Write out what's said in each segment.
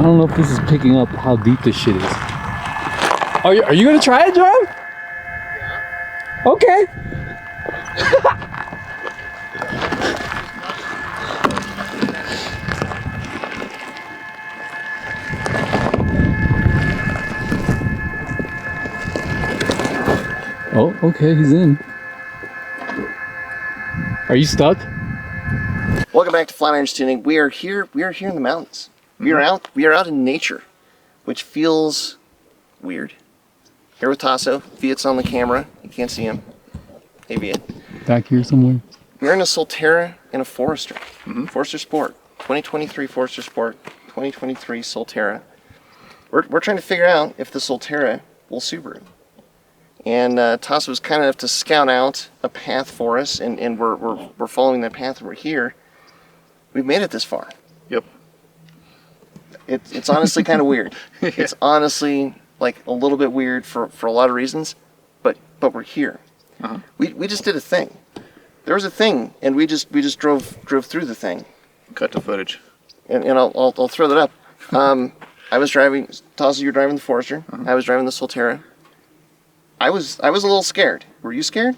don't know if this is picking up how deep this shit is. Are you gonna try it, John? Yeah. Okay. Oh, okay, he's in. Are you stuck? Welcome back to Flatirons Tuning. We are here in the mountains. We are out in nature, which feels weird. Here with Tasso. Viet's on the camera. You can't see him. Hey, Viet. Back here somewhere. We're in a Solterra and a Forester. Forester Sport. 2023 Forester Sport. 2023 Solterra. We're trying to figure out if the Solterra will Subaru. And Tasso was kind enough to scout out a path for us, and we're following that path, and we're here. We've made it this far. Yep. It's honestly kind of weird. Yeah. It's honestly like a little bit weird for a lot of reasons, but we're here. We just did a thing. There was a thing, and we just drove through the thing. Cut the footage. And I'll throw that up. I was driving. Tasso, you're driving the Forester. I was driving the Solterra. I was a little scared. Were you scared?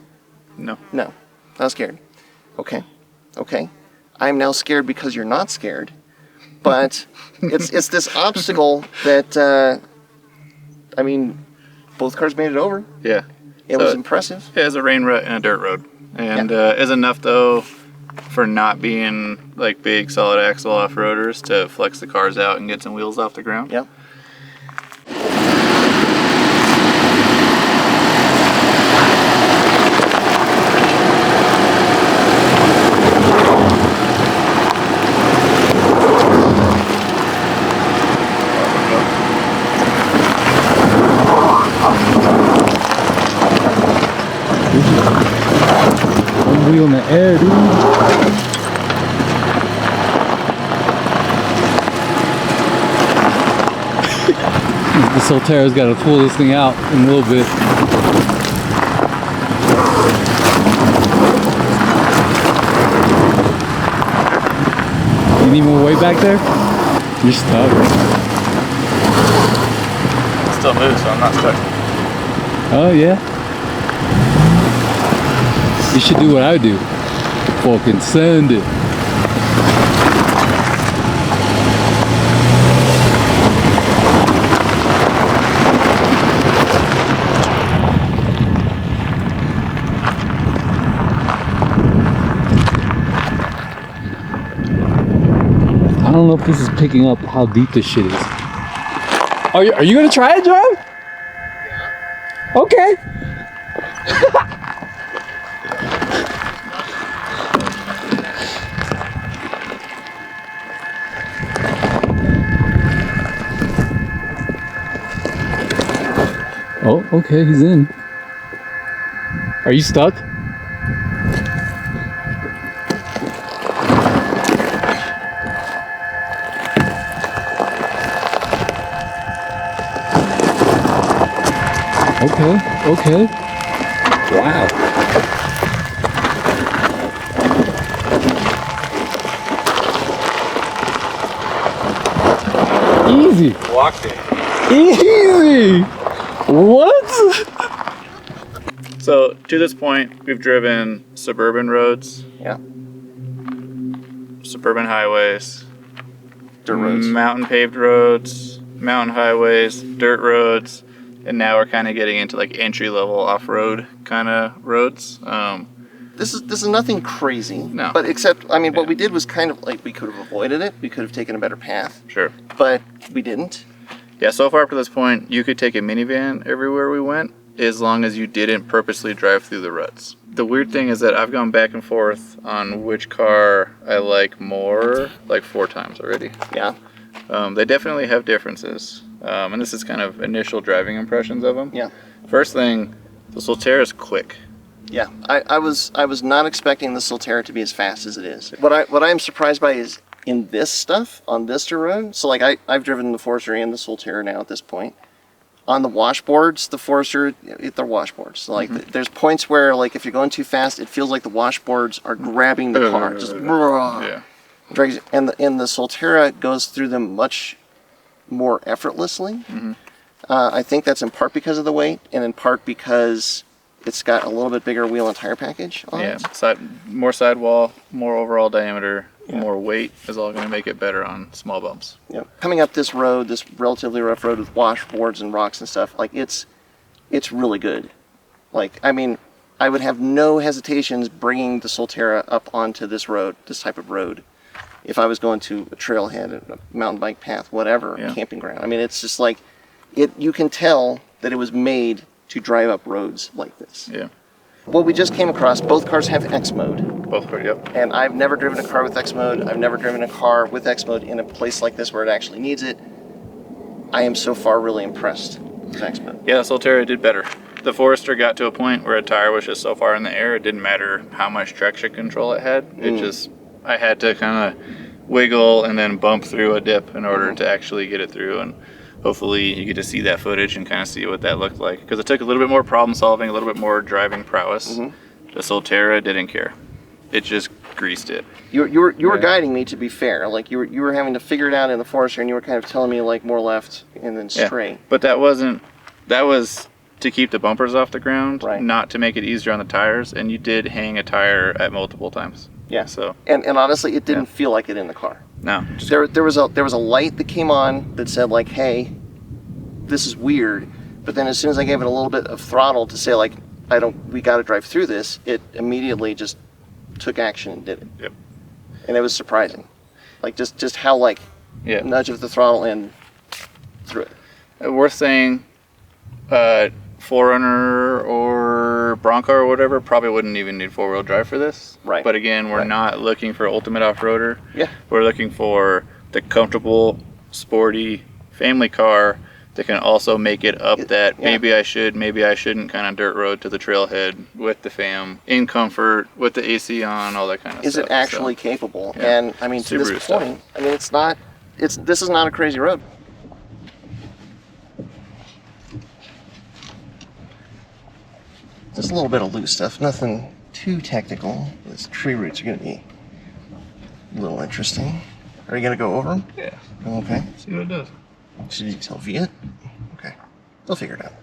No. No, not scared. Okay. I'm now scared because you're not scared. But it's this obstacle that I mean, both cars made it over. Yeah. It was impressive. It was a rain rut and a dirt road, and is enough though for not being like big solid axle off-roaders to flex the cars out and get some wheels off the ground. Yep. One wheel in the air, dude. The Solterra's got to pull this thing out in a little bit. You need more weight back there? You're stuck. It still moves, so I'm not stuck. Oh, yeah. You should do what I do. Fucking send it. I don't know if this is picking up how deep this shit is. Are you gonna try it, John? Yeah. Okay. Oh, okay, he's in. Are you stuck? Okay. Wow. Easy. Walked it. Easy. What? So to this point, we've driven suburban roads, Yeah. suburban highways, Dirt roads. mountain paved roads, mountain highways, dirt roads, and now we're kind of getting into like entry level off road kind of roads. This is nothing crazy. No. But except, I mean, what we did was kind of like we could have avoided it. We could have taken a better path. Sure. But we didn't. Yeah, so far up to this point, you could take a minivan everywhere we went, as long as you didn't purposely drive through the ruts. The weird thing is that I've gone back and forth on which car I like more, like 4 times already. Yeah. They definitely have differences, and this is kind of initial driving impressions of them. Yeah. First thing, the Solterra is quick. Yeah. I was not expecting the Solterra to be as fast as it is. What I'm surprised by is in this stuff on this dirt road. So like I've driven the Forester and the Solterra now at this point. On the washboards, the Forester, they're washboards. So like there's points where like if you're going too fast, it feels like the washboards are grabbing the car. Just yeah. drags, and the Solterra goes through them much more effortlessly. I think that's in part because of the weight, and in part because it's got a little bit bigger wheel and tire package on it. More sidewall, more overall diameter, more weight is all going to make it better on small bumps. Yep. Coming up this road, this relatively rough road with washboards and rocks and stuff, like it's really good. Like, I mean, I would have no hesitations bringing the Solterra up onto this road, this type of road, if I was going to a trailhead, a mountain bike path, whatever, camping ground. I mean, it's just like, you can tell that it was made to drive up roads like this. Yeah. What we just came across, both cars have X mode. Both cars, yep. And I've never driven a car with X mode. I've never driven a car with X mode in a place like this where it actually needs it. I am so far really impressed with X mode. Yeah, the Solterra did better. The Forester got to a point where a tire was just so far in the air, it didn't matter how much traction control it had. It just, I had to kind of wiggle and then bump through a dip in order to actually get it through. And hopefully you get to see that footage and kind of see what that looked like. Because it took a little bit more problem solving, a little bit more driving prowess. The Solterra didn't care. It just greased it. You were guiding me, to be fair. Like you were having to figure it out in the Forester, and you were kind of telling me like more left and then straight. But that was to keep the bumpers off the ground, not to make it easier on the tires. And you did hang a tire at multiple times. Yeah. So and honestly, it didn't feel like it in the car. No. There was a light that came on that said like, hey, this is weird. But then as soon as I gave it a little bit of throttle to say like, we got to drive through this, it immediately just took action and did it. Yep. And it was surprising, like just how like nudge of the throttle and through it. Worth saying, 4Runner or Bronco or whatever probably wouldn't even need four-wheel drive for this. Right. But again, we're not looking for ultimate off-roader. Yeah. We're looking for the comfortable, sporty family car that can also make it up that maybe I should, maybe I shouldn't kind of dirt road to the trailhead with the fam, in comfort, with the AC on, all that kind of stuff. Is it actually capable? Yeah. And I mean, to Subaru this point, I mean, this is not a crazy road. Just a little bit of loose stuff, nothing too technical. These tree roots are going to be a little interesting. Are you going to go over them? Yeah. Okay. See what it does. Should you tell Viet? Okay. They'll figure it out.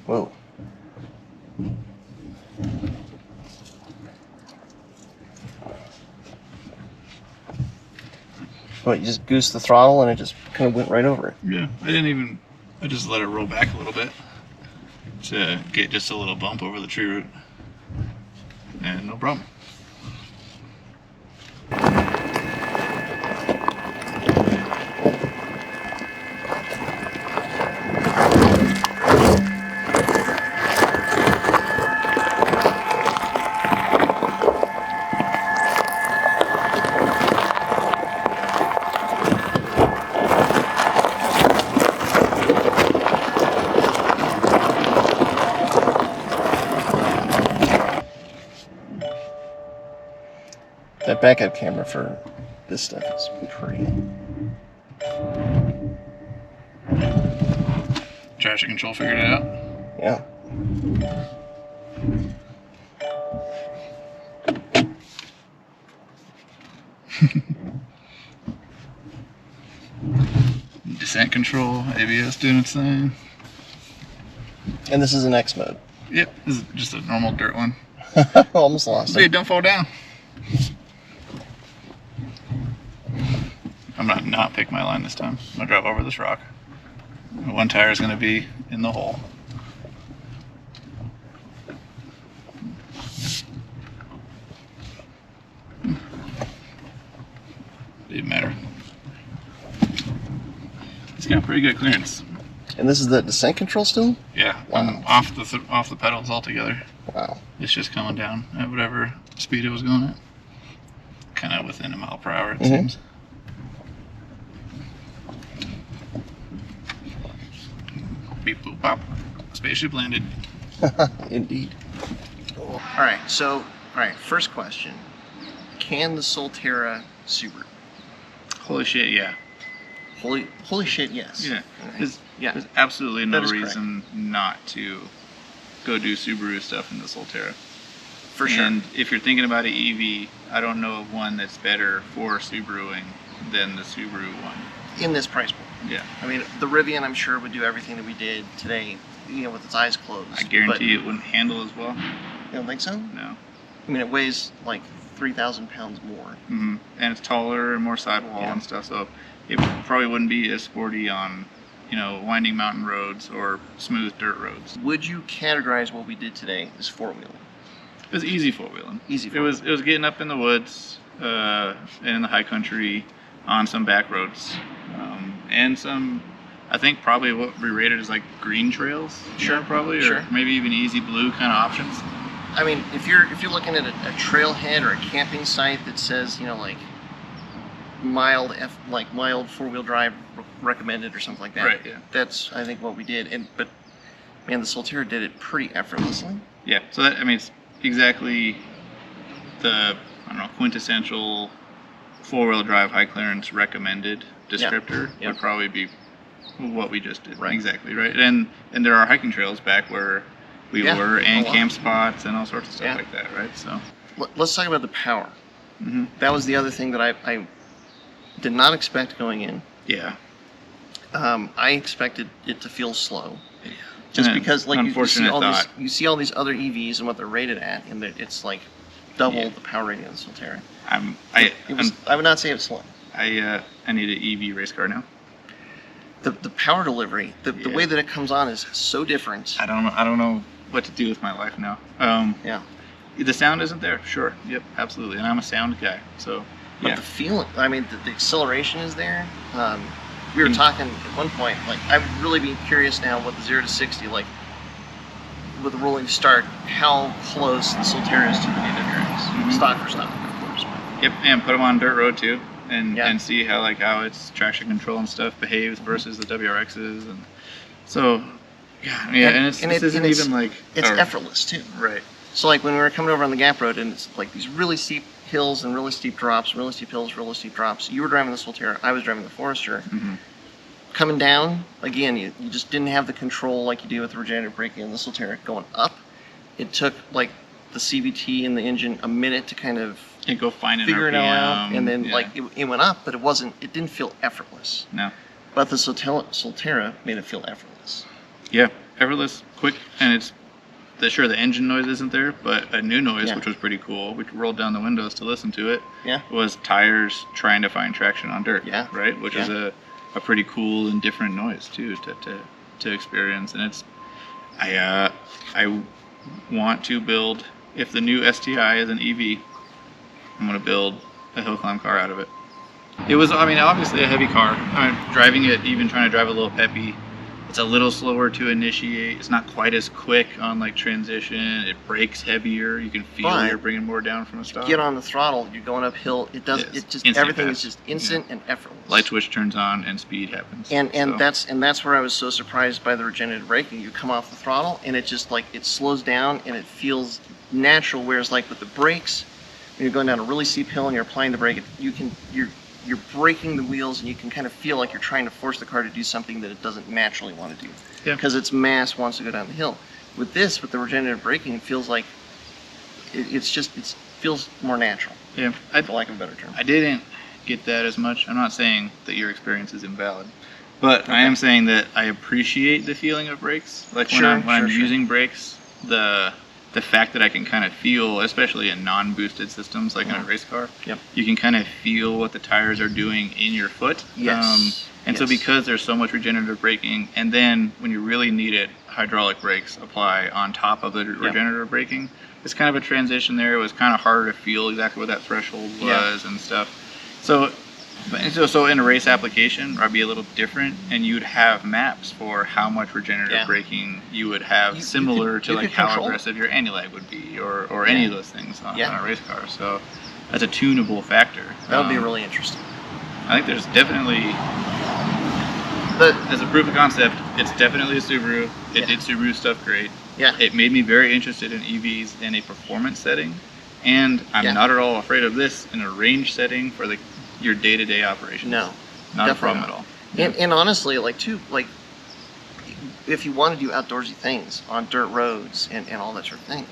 Whoa. What, you just goosed the throttle and it just kind of went right over it? Yeah, I just let it roll back a little bit to get just a little bump over the tree root. And no problem. That backup camera for this stuff is pretty. Traction control figured it out. Yeah. Descent control, ABS doing its thing. And this is an X mode. Yep, this is just a normal dirt one. Almost lost Hey, it. don't fall down. I'm not pick my line this time. I'm gonna drive over this rock. One tire is gonna be in the hole. Didn't matter. It's got pretty good clearance. And this is the descent control still? Yeah, Wow. I'm off the pedals altogether. Wow. It's just coming down at whatever speed it was going at. Kind of within a mile per hour, it Mhm. seems. Beep boop pop. Spaceship landed. Indeed. All right, first question. Can the Solterra Subaru? Holy shit, yeah. Holy shit, yes. Yeah. Right. There's absolutely no That is reason not to go do Subaru stuff in the Solterra. For sure. And if you're thinking about an EV, I don't know of one that's better for Subaruing than the Subaru one. In this price point. Yeah. I mean, the Rivian, I'm sure, would do everything that we did today, with its eyes closed. I guarantee it wouldn't handle as well. You don't think so? No. I mean, it weighs like 3,000 pounds more. And it's taller and more sidewall and stuff, so it probably wouldn't be as sporty on, winding mountain roads or smooth dirt roads. Would you categorize what we did today as four-wheeling? It was easy four-wheeling. Easy It was getting up in the woods, and in the high country, on some back roads, and some, I think probably what we rated as like green trails. Sure, probably, sure. or maybe even easy blue kind of options. I mean, if you're looking at a trailhead or a camping site that says, like mild four-wheel drive recommended or something like that. Right, yeah. That's, I think, what we did. But man, the Solterra did it pretty effortlessly. Yeah. So that, it's exactly the, quintessential four-wheel drive high clearance recommended descriptor would probably be what we just did. Right. Exactly, right? And there are hiking trails back where we were, and camp spots and all sorts of stuff like that, right? So let's talk about the power. That was the other thing that I did not expect going in. Yeah. I expected it to feel slow, just because you see all these other EVs and what they're rated at, and that it's like double the power rating of the Solterra. I would not say it was slow. I need an EV race car now. The power delivery, the way that it comes on is so different. I don't know what to do with my life now. The sound isn't there. Sure. Yep. Absolutely. And I'm a sound guy, so. But the feeling, the acceleration is there. We were talking at one point, I would really be curious now with the 0 to 60, with the rolling start, how close the Solterra is to the NWRX. Stock for stock, of course. Yep, and put them on dirt road too, and see how its traction control and stuff behaves versus the WRXs, and so and it's effortless too. Right. So when we were coming over on the Gap Road, and it's these really steep hills and really steep drops, really steep hills, really steep drops. You were driving the Solterra, I was driving the Forester. Coming down, again, you just didn't have the control like you do with the regenerative braking in the Solterra. Going up, it took the CVT and the engine a minute to kind of figure it out, and then it went up, but it didn't feel effortless. No. But the Solterra made it feel effortless. Yeah, effortless, quick, and it's the engine noise isn't there, but a new noise, which was pretty cool. We rolled down the windows to listen to it. Yeah. Was tires trying to find traction on dirt. Yeah. Right, which is a pretty cool and different noise too to experience, and it's I want to build, if the new STI is an EV, I'm going to build a hill climb car out of it. It was, obviously a heavy car. Driving it, even trying to drive a little peppy, it's a little slower to initiate. It's not quite as quick on transition. It brakes heavier. You can feel you're bringing more down from a stop. Get on the throttle. You're going uphill. Everything is just instant and effortless. Light switch turns on and speed happens. And that's where I was so surprised by the regenerative braking. You come off the throttle and it just it slows down and it feels natural. Whereas with the brakes, when you're going down a really steep hill and you're applying the brake, you're braking the wheels and you can kind of feel like you're trying to force the car to do something that it doesn't naturally want to do. Yeah. Because its mass wants to go down the hill. With the regenerative braking, it feels like it feels more natural. Yeah. For lack of a better term. I didn't get that as much. I'm not saying that your experience is invalid, but I am saying that I appreciate the feeling of brakes. When I'm using brakes, the fact that I can kind of feel, especially in non-boosted systems like in a race car, you can kind of feel what the tires are doing in your foot. Yes. So because there's so much regenerative braking, and then when you really need it, hydraulic brakes apply on top of the regenerative braking, it's kind of a transition there. It was kind of harder to feel exactly what that threshold was and stuff. So in a race application, I'd be a little different, and you'd have maps for how much regenerative braking you would have, similar to how aggressive your anti-lag would be, or any of those things on a race car. So that's a tunable factor. That would be really interesting. I think there's definitely, as a proof of concept, it's definitely a Subaru. It did Subaru stuff great. Yeah. It made me very interested in EVs in a performance setting, and I'm not at all afraid of this in a range setting for your day-to-day operations. No, not a problem at all. And honestly, if you want to do outdoorsy things on dirt roads and all that sort of thing,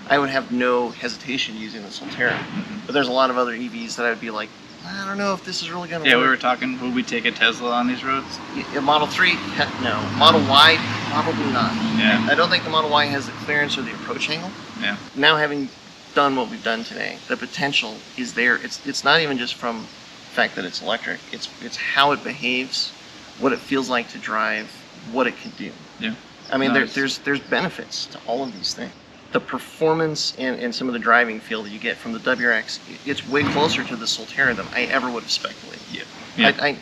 I would have no hesitation using the Solterra. But there's a lot of other EVs that I would be like, I don't know if this is really going to work. Yeah, we were talking, would we take a Tesla on these roads? Model 3, heck no. Model Y, probably not. Yeah. I don't think the Model Y has the clearance or the approach angle. Yeah. Now having done what we've done today, the potential is there. It's not even just from the fact that it's electric. It's how it behaves, what it feels like to drive, what it can do. Yeah. I mean, Nice. there's benefits to all of these things. The performance and some of the driving feel that you get from the WRX, it's way closer to the Solterra than I ever would have speculated. Yeah. Yeah.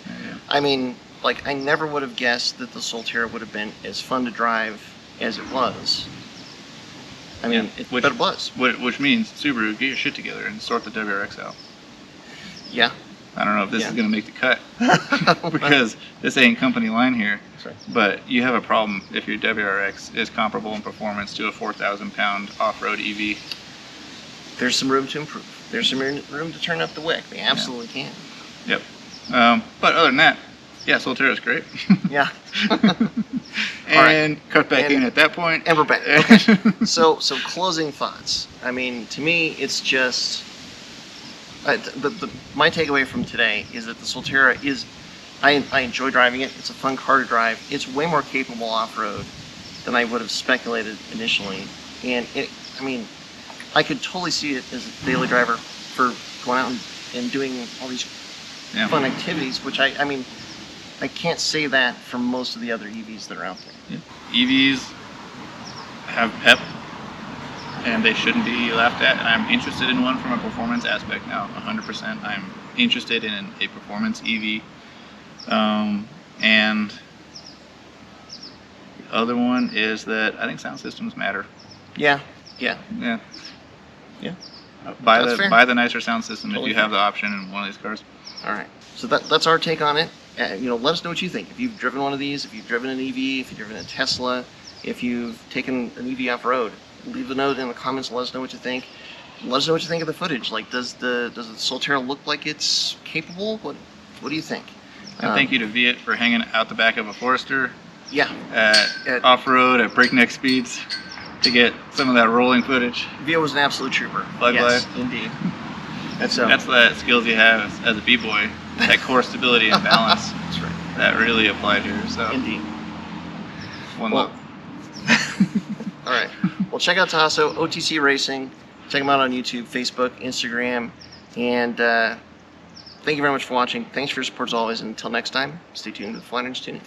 I mean, like, I never would have guessed that the Solterra would have been as fun to drive as it was. I mean, but it was. Which means, Subaru, get your shit together and sort the WRX out. Yeah. I don't know if this Yeah. is going to make the cut because this ain't company line here. That's right. But you have a problem if your WRX is comparable in performance to a 4,000-pound off-road EV. There's some room to improve. There's some room to turn up the wick. They absolutely can. Yep. But other than that, yeah, Solterra's great. Yeah. And cut back in at that point. And we're back. Okay. So closing thoughts. I mean, to me, it's just my takeaway from today is that the Solterra is. I enjoy driving it. It's a fun car to drive. It's way more capable off-road than I would have speculated initially. And I mean, I could totally see it as a daily driver for going out and doing all these fun activities, which I mean, I can't say that for most of the other EVs that are out there. Yeah. EVs have pep, and they shouldn't be laughed at. And I'm interested in one from a performance aspect now, 100%. I'm interested in a performance EV. And the other one is that I think sound systems matter. Yeah. Buy That's fair. the nicer sound system Totally if you have the option in one of these cars. All right. So that's our take on it. Let us know what you think. If you've driven one of these, if you've driven an EV, if you've driven a Tesla, if you've taken an EV off-road, leave a note in the comments. Let us know what you think. Let us know what you think of the footage. Like, does the Solterra look like it's capable? What do you think? And thank you to Viet for hanging out the back of a Forester Yeah. at off-road at breakneck speeds to get some of that rolling footage. Vio was an absolute trooper. Fly yes, by. indeed. That's the skills you have as a B-boy, that core stability and balance. That's right. That really applied here. So Indeed. one Well, love. all right. Well, check out Tasso, OTC Racing. Check them out on YouTube, Facebook, Instagram, and thank you very much for watching. Thanks for your support as always. And until next time, stay tuned with Flatirons Tuning.